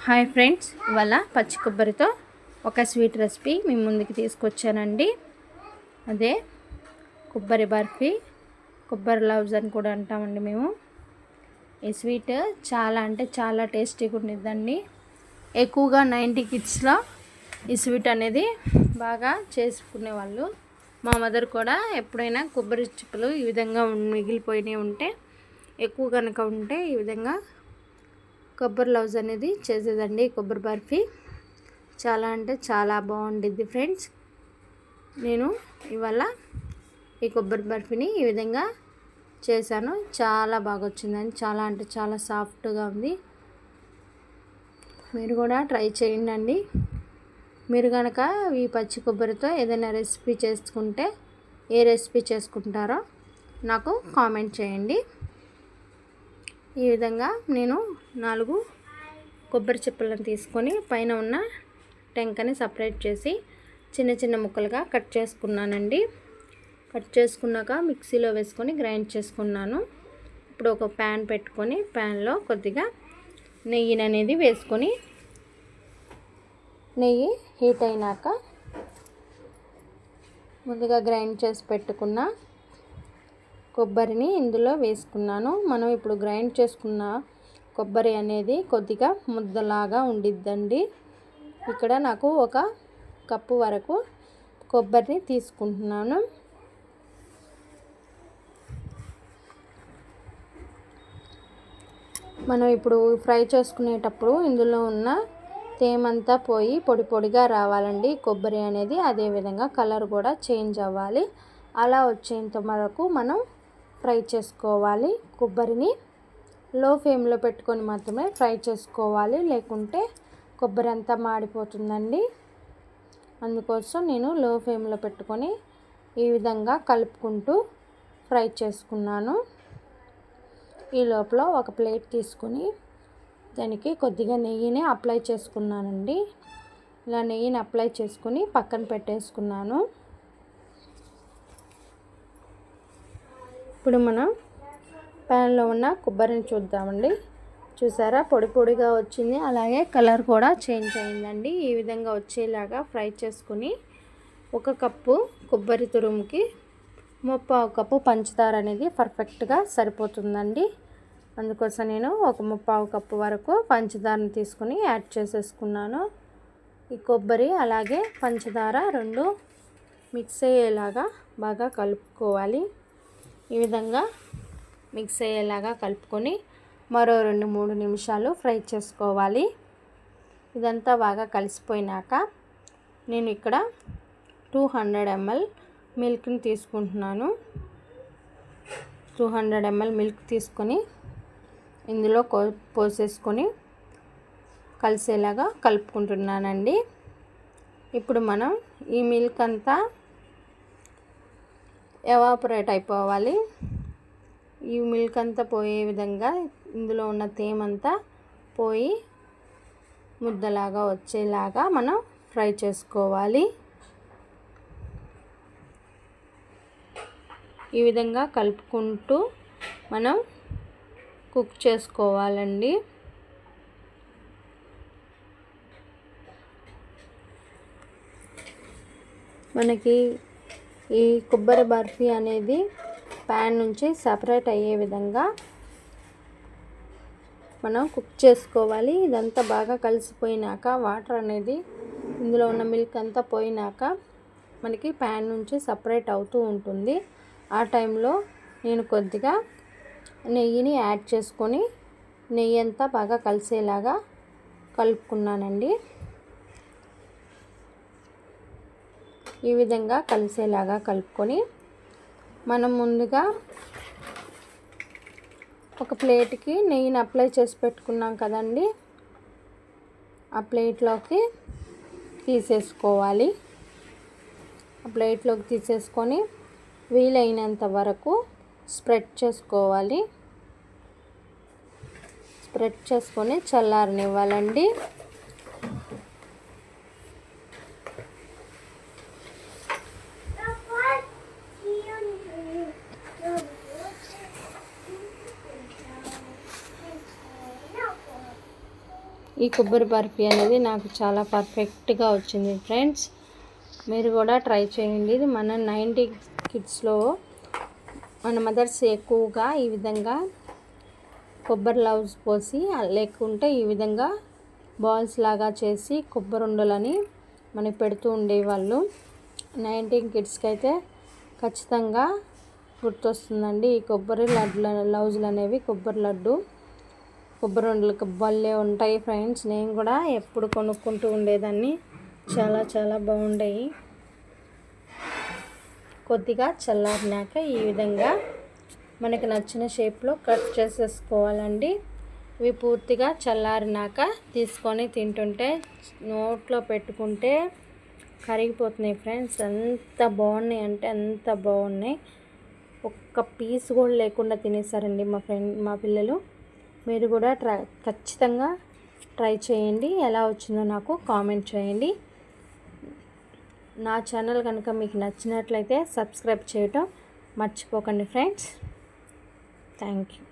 Hi friends, ఇవాళ పచ్చి కొబ్బరితో ఒక స్వీట్ రెసిపీ మీ ముందుకి తీసుకొచ్చానండి. అదే కొబ్బరి బర్ఫీ, కొబ్బరి లవ్స్ అని కూడా అంటామండి మేము. ఈ స్వీట్ చాలా అంటే చాలా టేస్టీగా ఉండిద్దండి. ఎక్కువగా 90 కిడ్స్లో ఈ స్వీట్ అనేది బాగా చేసుకునేవాళ్ళు. మా మదర్ కూడా ఎప్పుడైనా కొబ్బరి చిప్పలు ఈ విధంగా మిగిలిపోయినవి ఉంటే, ఎక్కువ కనుక ఉంటే ఈ విధంగా కొబ్బరి లవ్స్ అనేది చేసేదండి. కొబ్బరి బర్ఫీ చాలా అంటే చాలా బాగుండిద్ది ఫ్రెండ్స్. నేను ఇవాళ ఈ కొబ్బరి బర్ఫీని ఈ విధంగా చేశాను. చాలా బాగా వచ్చిందండి. చాలా అంటే చాలా సాఫ్ట్గా ఉంది. మీరు కూడా ట్రై చేయండి. మీరు కనుక ఈ పచ్చి కొబ్బరితో ఏదైనా రెసిపీ చేసుకుంటే ఏ రెసిపీ చేసుకుంటారో నాకు కామెంట్ చేయండి. ఈ విధంగా నేను 4 కొబ్బరి చిప్పలను తీసుకొని పైన ఉన్న టెంకని సపరేట్ చేసి చిన్న చిన్న ముక్కలుగా కట్ చేసుకున్నానండి. కట్ చేసుకున్నాక మిక్సీలో వేసుకొని గ్రైండ్ చేసుకున్నాను. ఇప్పుడు ఒక ప్యాన్ పెట్టుకొని ప్యాన్లో కొద్దిగా నెయ్యిని అనేది వేసుకొని, నెయ్యి హీట్ అయినాక ముందుగా గ్రైండ్ చేసి పెట్టుకున్న కొబ్బరిని ఇందులో వేసుకున్నాను. మనం ఇప్పుడు గ్రైండ్ చేసుకున్న కొబ్బరి అనేది కొద్దిగా ముద్దలాగా ఉండిద్దండి. ఇక్కడ నాకు 1 కప్పు వరకు కొబ్బరిని తీసుకుంటున్నాను. మనం ఇప్పుడు ఫ్రై చేసుకునేటప్పుడు ఇందులో ఉన్న తేమంతా పోయి పొడి పొడిగా రావాలండి కొబ్బరి అనేది. అదేవిధంగా కలర్ కూడా చేంజ్ అవ్వాలి. అలా వచ్చేంత వరకు మనం ఫ్రై చేసుకోవాలి. కొబ్బరిని లో ఫ్లేమ్లో పెట్టుకొని మాత్రమే ఫ్రై చేసుకోవాలి, లేకుంటే కొబ్బరి అంతా మాడిపోతుందండి. అందుకోసం నేను లో ఫ్లేమ్లో పెట్టుకొని ఈ విధంగా కలుపుకుంటూ ఫ్రై చేసుకున్నాను. ఈ లోపల ఒక ప్లేట్ తీసుకొని దానికి కొద్దిగా నెయ్యిని అప్లై చేసుకున్నానండి. ఇలా నెయ్యిని అప్లై చేసుకొని పక్కన పెట్టేసుకున్నాను. ఇప్పుడు మనం ప్యాన్లో ఉన్న కొబ్బరిని చూద్దామండి. చూసారా, పొడి పొడిగా వచ్చింది. అలాగే కలర్ కూడా చేంజ్ అయిందండి. ఈ విధంగా వచ్చేలాగా ఫ్రై చేసుకుని 1 కప్పు కొబ్బరి తురుముకి 3/4 కప్పు పంచదార అనేది పర్ఫెక్ట్గా సరిపోతుందండి. అందుకోసం నేను 1/3 కప్పు వరకు పంచదారని తీసుకుని యాడ్ చేసేసుకున్నాను. ఈ కొబ్బరి అలాగే పంచదార 2 మిక్స్ అయ్యేలాగా బాగా కలుపుకోవాలి. ఈ విధంగా మిక్స్ అయ్యేలాగా కలుపుకొని మరో 2-3 నిమిషాలు ఫ్రై చేసుకోవాలి. ఇదంతా బాగా కలిసిపోయినాక నేను ఇక్కడ 200 ml మిల్క్ని తీసుకుంటున్నాను. 200 ml మిల్క్ తీసుకొని ఇందులో పోసేసుకొని కలిసేలాగా కలుపుకుంటున్నానండి. ఇప్పుడు మనం ఈ మిల్క్ అంతా ఎవాపరేట్ అయిపోవాలి. ఈ మిల్క్ అంతా పోయే విధంగా ఇందులో ఉన్న తేమంతా పోయి ముద్దలాగా వచ్చేలాగా మనం ఫ్రై చేసుకోవాలి. ఈ విధంగా కలుపుకుంటూ మనం కుక్ చేసుకోవాలండి. మనకి ఈ కొబ్బరి బర్ఫీ అనేది ప్యాన్ నుంచి సపరేట్ అయ్యే విధంగా మనం కుక్ చేసుకోవాలి. ఇదంతా బాగా కలిసిపోయినాక వాటర్ అనేది ఇందులో ఉన్న మిల్క్ అంతా పోయినాక మనకి ప్యాన్ నుంచి సపరేట్ అవుతూ ఉంటుంది. ఆ టైంలో నేను కొద్దిగా నెయ్యిని యాడ్ చేసుకొని నెయ్యి అంతా బాగా కలిసేలాగా కలుపుకున్నానండి. ఈ విధంగా కలిసేలాగా కలుపుకొని మనం ముందుగా ఒక ప్లేట్కి నెయ్యిని అప్లై చేసి పెట్టుకున్నాం కదండి, ఆ ప్లేట్లోకి తీసేసుకోవాలి. ఆ ప్లేట్లోకి తీసేసుకొని వీలైనంత వరకు స్ప్రెడ్ చేసుకోవాలి. స్ప్రెడ్ చేసుకొని చల్లారనివ్వాలండి. ఈ కొబ్బరి బర్ఫీ అనేది నాకు చాలా పర్ఫెక్ట్గా వచ్చింది ఫ్రెండ్స్. మీరు కూడా ట్రై చేయండి. ఇది మన 90 కిడ్స్లో మన మదర్స్ ఎక్కువగా ఈ విధంగా కొబ్బరి లవ్స్ పోసి, లేకుంటే ఈ విధంగా బాల్స్ లాగా చేసి కొబ్బరి ఉండలని మనకి పెడుతూ ఉండేవాళ్ళు. 19 కిడ్స్కి అయితే ఖచ్చితంగా గుర్తొస్తుందండి ఈ కొబ్బరి లవ్జులు అనేవి. కొబ్బరి లడ్డు, కొబ్బరి ఉండలు భలే ఉంటాయి ఫ్రెండ్స్. నేను కూడా ఎప్పుడు కొనుక్కుంటూ ఉండేదాన్ని. చాలా చాలా బాగుండేవి. కొద్దిగా చల్లారినాక ఈ విధంగా మనకి నచ్చిన షేప్లో కట్ చేసేసుకోవాలండి. ఇవి పూర్తిగా చల్లారినాక తీసుకొని తింటుంటే నోట్లో పెట్టుకుంటే కరిగిపోతున్నాయి ఫ్రెండ్స్. ఎంత బాగున్నాయి అంటే అంత బాగున్నాయి. ఒక్క పీస్ కూడా లేకుండా తినేసారండి మా పిల్లలు. మీరు కూడా ఖచ్చితంగా ట్రై చేయండి. ఎలా వచ్చిందో నాకు కామెంట్ చేయండి. నా ఛానల్ కనుక మీకు నచ్చినట్లయితే సబ్స్క్రైబ్ చేయటం మర్చిపోకండి ఫ్రెండ్స్. Thank you.